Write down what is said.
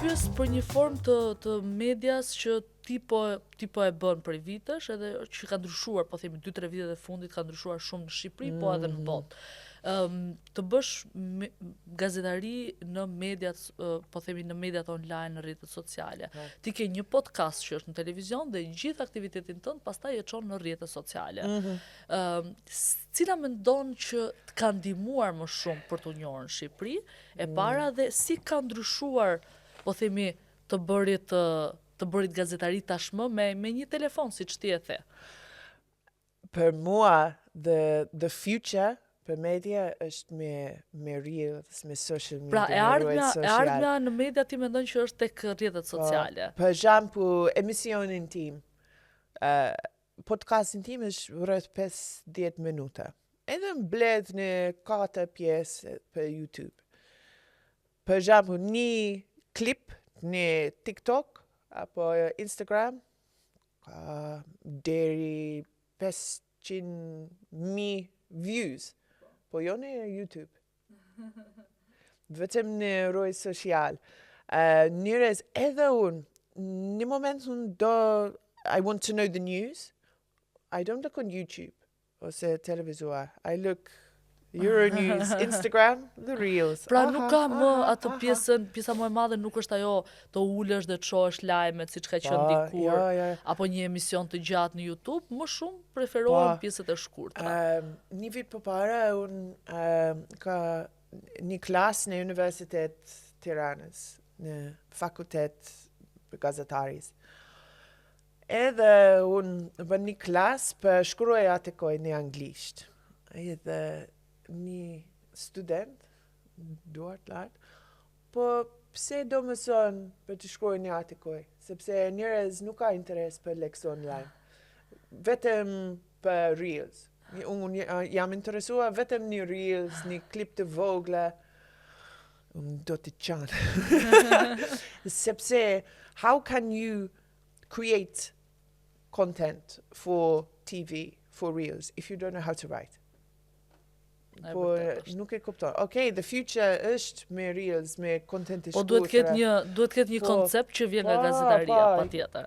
pyes për një formë të medias që ti po e bën për vitesh, edhe që ka ndryshuar, po themi 2-3 vitet e fundit ka ndryshuar shumë në Shqipëri, po edhe në botë. Të bësh gazetari në mediat, po themi në mediat online, në rrjetet sociale. Ti ke një podcast që është në televizion dhe gjithë aktivitetin tënd pastaj e çon në rrjetet sociale. Cila mendon që të ka ndihmuar më shumë për t'u njohur në Shqipëri, e para dhe si ka ndryshuar, po themi, të bërit gazetari tashmë me një telefon, siç ti e the? Për mua, the future për media është me reels, me social media, pra, e ardhmja në media ti mendon që është tek rrjetet sociale? Për shembull, emisionin tim, podcastin tim është rreth 5-10 minuta. Edhe mbledh në 4 pjesë për YouTube. Për shembull, një klip në TikTok apo Instagram deri 500.000 views. Po jo në YouTube. Vetëm në rrjetet social. Njerëz edhe unë, në moment I want to know the news, I don't look on YouTube ose televizor. I look Euronews, Instagram, the reels. Pra nuk ka më atë pjesa më e madhe nuk është ajo të ulesh dhe të shohësh lajmet siç ka qenë dikur, apo një emision të gjatë në YouTube, më shumë preferohen pjesët e shkurtra. Një vit përpara unë ka një klasë në Universitet Tiranës, në fakultet për gazetaris. Edhe unë bën një klasë për shkruaj artikoj në anglisht. Edhe një student, duart lartë, po pse do mëson për të shkruaj një artikoj? Sepse njerëz nuk ka interes për leksion online. Vetëm për reels. Unë jam interesuar vetëm një reels, një klip të vogla. Unë do të qanë. Sepse, how can you create content for TV, for reels, if you don't know how to write? Po nuk e kupton. Okay, the future është me reels, me content të shkurtra. Po duhet ketë një koncept që vjen nga gazetaria, patjetër.